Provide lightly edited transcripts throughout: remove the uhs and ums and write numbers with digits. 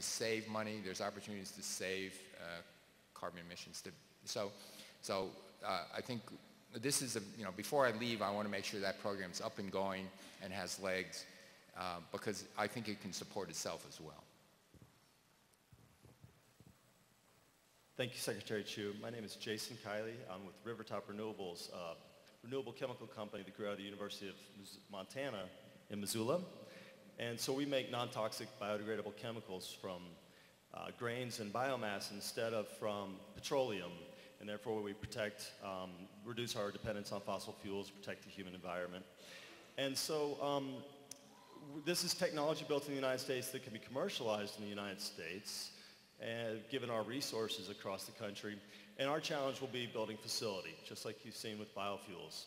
to save money. There's opportunities to save carbon emissions. I think this is before I leave, I want to make sure that program's up and going and has legs because I think it can support itself as well. Thank you, Secretary Chu. My name is Jason Kiley. I'm with Rivertop Renewables, a renewable chemical company that grew out of the University of Montana in Missoula. And so we make non-toxic biodegradable chemicals from grains and biomass instead of from petroleum. And therefore we protect, reduce our dependence on fossil fuels, protect the human environment. And so this is technology built in the United States that can be commercialized in the United States, given our resources across the country. And our challenge will be building facility, just like you've seen with biofuels.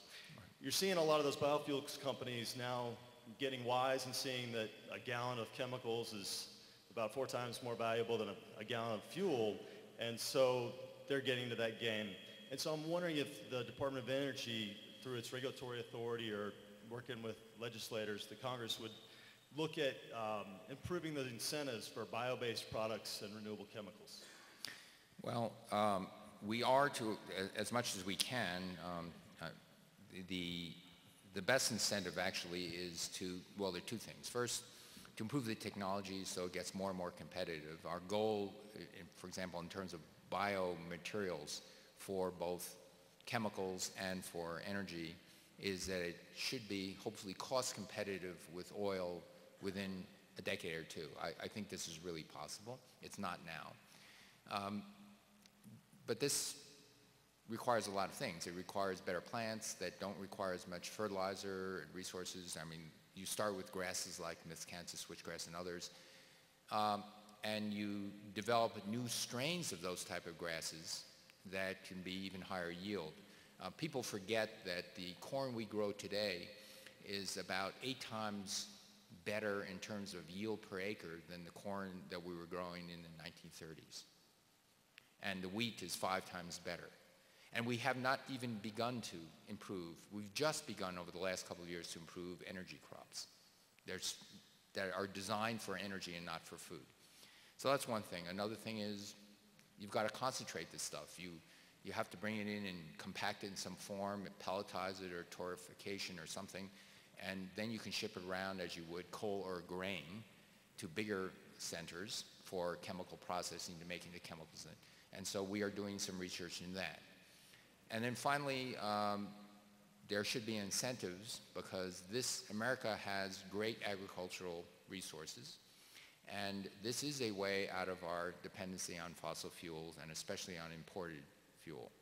You're seeing a lot of those biofuels companies now getting wise and seeing that a gallon of chemicals is about 4 times more valuable than a gallon of fuel. And so they're getting to that game. And so I'm wondering if the Department of Energy, through its regulatory authority or working with legislators, the Congress would look at improving the incentives for bio-based products and renewable chemicals. Well, we are as much as we can. The best incentive actually is well, there are 2 things. First, to improve the technology so it gets more and more competitive. Our goal, for example, in terms of biomaterials for both chemicals and for energy, is that it should be hopefully cost competitive with oil within a decade or 2. I think this is really possible. It's not now. But this requires a lot of things. It requires better plants that don't require as much fertilizer and resources. I mean, you start with grasses like Miscanthus switchgrass and others, and you develop new strains of those type of grasses that can be even higher yield. People forget that the corn we grow today is about 8 times better in terms of yield per acre than the corn that we were growing in the 1930s. And the wheat is 5 times better. And we have not even begun to improve. We've just begun over the last couple of years to improve energy crops that are designed for energy and not for food. So that's one thing. Another thing is you've got to concentrate this stuff. You have to bring it in and compact it in some form, pelletize it or torrefication or something, and then you can ship it around as you would coal or grain to bigger centers for chemical processing to making the chemicals in it. And so we are doing some research in that. And then finally, there should be incentives because America has great agricultural resources, and this is a way out of our dependency on fossil fuels and especially on imported fuel.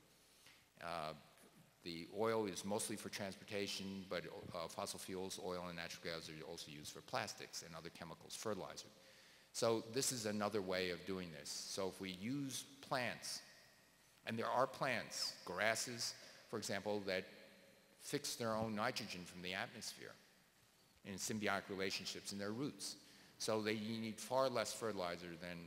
The oil is mostly for transportation, but fossil fuels, oil and natural gas are also used for plastics and other chemicals, fertilizer. So this is another way of doing this. So if we use plants, and there are plants, grasses, for example, that fix their own nitrogen from the atmosphere in symbiotic relationships in their roots. So you need far less fertilizer than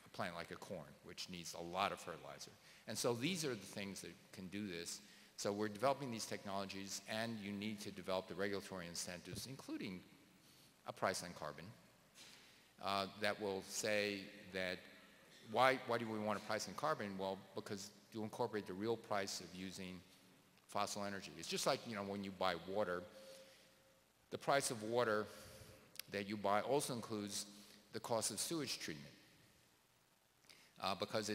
a plant like a corn, which needs a lot of fertilizer. And so these are the things that can do this. So we're developing these technologies, and you need to develop the regulatory incentives, including a price on carbon, that will say that why do we want a price on carbon? Well, because you incorporate the real price of using fossil energy. It's just like, when you buy water, the price of water that you buy also includes the cost of sewage treatment. Because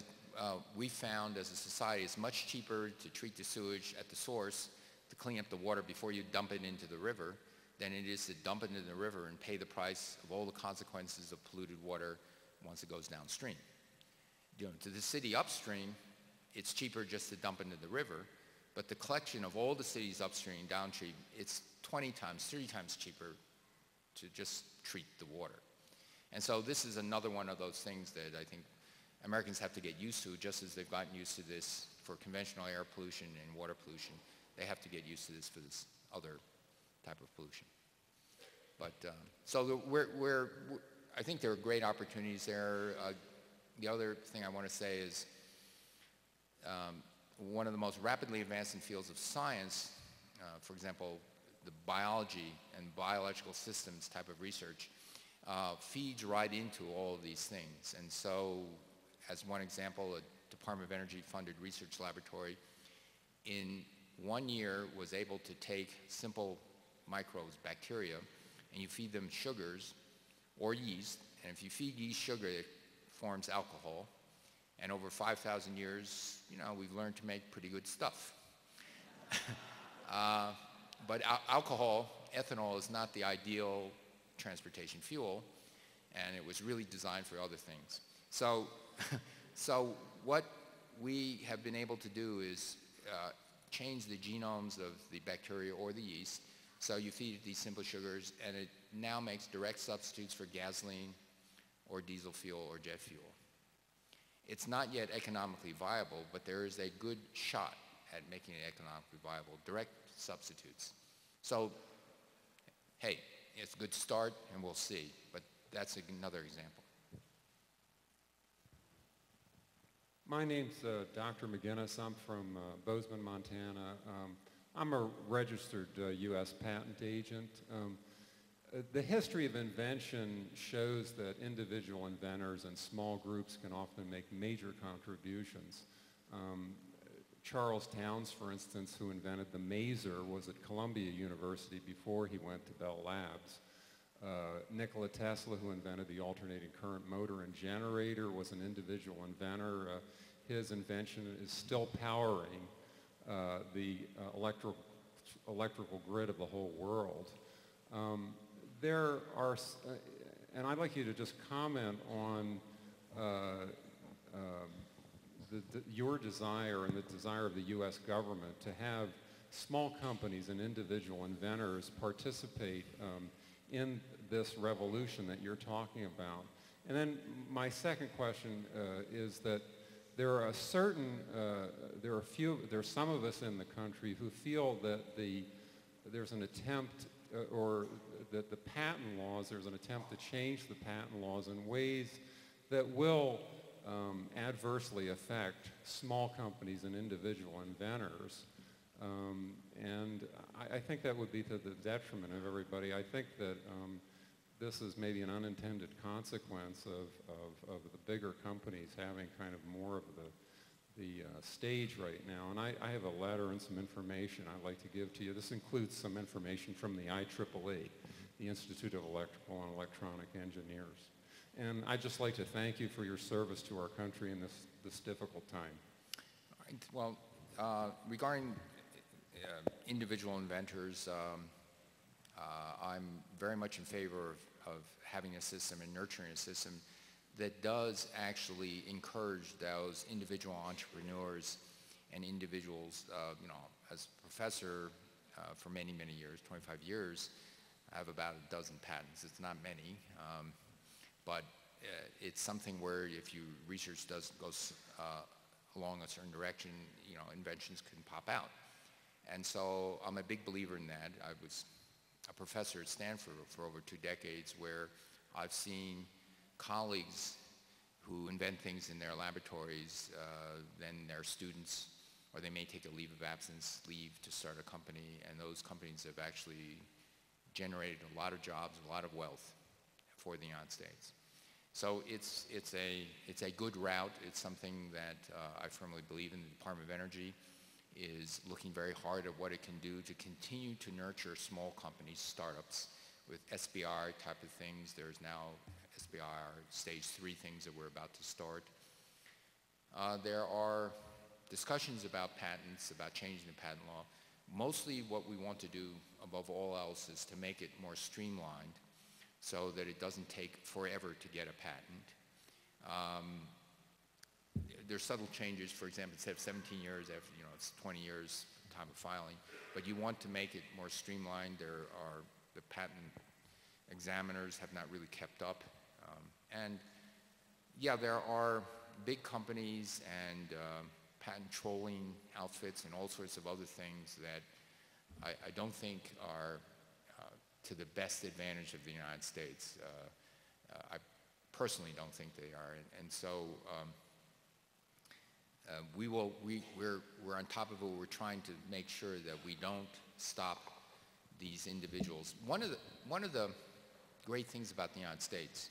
we found as a society it's much cheaper to treat the sewage at the source to clean up the water before you dump it into the river than it is to dump it into the river and pay the price of all the consequences of polluted water once it goes downstream. To the city upstream, it's cheaper just to dump into the river, but the collection of all the cities upstream, downstream, it's 20 times, 30 times cheaper to just treat the water. And so this is another one of those things that I think Americans have to get used to, just as they've gotten used to this for conventional air pollution and water pollution. They have to get used to this for this other type of pollution. But so I think there are great opportunities there. The other thing I want to say is one of the most rapidly advancing fields of science, for example, the biology and biological systems type of research, feeds right into all of these things. And so, as one example, a Department of Energy funded research laboratory in 1 year was able to take simple microbes, bacteria, and you feed them sugars or yeast, and if you feed yeast sugar, it forms alcohol. And over 5,000 years, we've learned to make pretty good stuff. But alcohol, ethanol, is not the ideal transportation fuel, and it was really designed for other things. So, so what we have been able to do is change the genomes of the bacteria or the yeast. So you feed it these simple sugars, and it now makes direct substitutes for gasoline or diesel fuel or jet fuel. It's not yet economically viable, but there is a good shot at making it economically viable, direct substitutes. So, hey, it's a good start, and we'll see, but that's another example. My name's Dr. McGinnis. I'm from Bozeman, Montana. I'm a registered U.S. patent agent. The history of invention shows that individual inventors and small groups can often make major contributions. Charles Towns, for instance, who invented the mazer, was at Columbia University before he went to Bell Labs. Nikola Tesla, who invented the alternating current motor and generator, was an individual inventor. His invention is still powering the electrical grid of the whole world. There are, and I'd like you to just comment on your desire and the desire of the U.S. government to have small companies and individual inventors participate in this revolution that you're talking about. And then my second question is that there are there's some of us in the country who feel that there's an attempt or that the patent laws, there's an attempt to change the patent laws in ways that will adversely affect small companies and individual inventors. And I think that would be to the detriment of everybody. I think that this is maybe an unintended consequence of the bigger companies having kind of more of the stage right now. And I have a letter and some information I'd like to give to you. This includes some information from the IEEE, the Institute of Electrical and Electronic Engineers. And I'd just like to thank you for your service to our country in this difficult time. All right. Well, regarding individual inventors, I'm very much in favor of having a system and nurturing a system that does actually encourage those individual entrepreneurs and individuals. As a professor for many, many years, 25 years, I have about a dozen patents. It's not many, but it's something where if you research goes along a certain direction, inventions can pop out. And so I'm a big believer in that. I was a professor at Stanford for over 2 decades, where I've seen colleagues who invent things in their laboratories, then their students, or they may take a leave of absence, leave to start a company, and those companies have actually generated a lot of jobs, a lot of wealth for the United States. So it's a good route. It's something that I firmly believe in. The Department of Energy is looking very hard at what it can do to continue to nurture small companies, startups, with SBR type of things. There's now SBR stage 3 things that we're about to start. There are discussions about patents, about changing the patent law. Mostly what we want to do above all else is to make it more streamlined so that it doesn't take forever to get a patent. There's subtle changes. For example, instead of 17 years, after, it's 20 years time of filing. But you want to make it more streamlined. The patent examiners have not really kept up. And yeah, there are big companies and patent trolling outfits and all sorts of other things that I don't think are to the best advantage of the United States. I personally don't think they are. And so we're on top of it. We're trying to make sure that we don't stop these individuals. One of the great things about the United States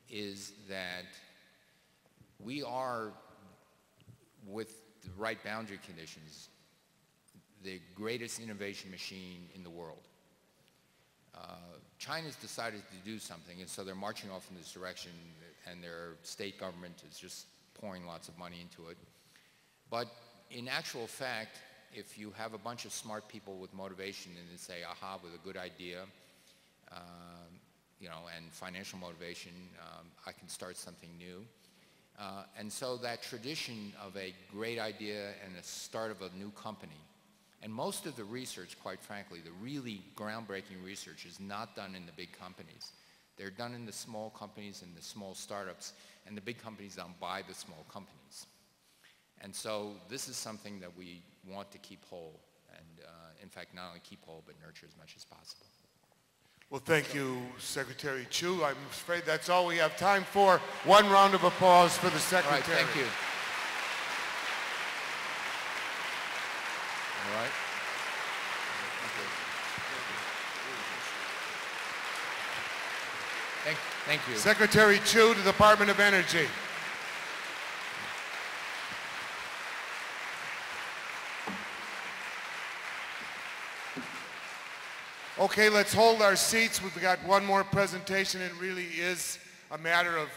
is that we are, with the right boundary conditions, the greatest innovation machine in the world. China's decided to do something, and so they're marching off in this direction, and their state government is just pouring lots of money into it. But in actual fact, if you have a bunch of smart people with motivation and they say, aha, with a good idea, you know, and financial motivation, I can start something new. And so that tradition of a great idea and the start of a new company, and most of the research, quite frankly, the really groundbreaking research is not done in the big companies. They're done in the small companies and the small startups, and the big companies don't buy the small companies. And so this is something that we want to keep whole, and in fact, not only keep whole, but nurture as much as possible. Well, thank you, Secretary Chu. I'm afraid that's all we have time for. One round of applause for the Secretary. All right, thank you. All right. Thank you. Secretary Chu, to the Department of Energy. Okay, let's hold our seats. We've got one more presentation. It really is a matter of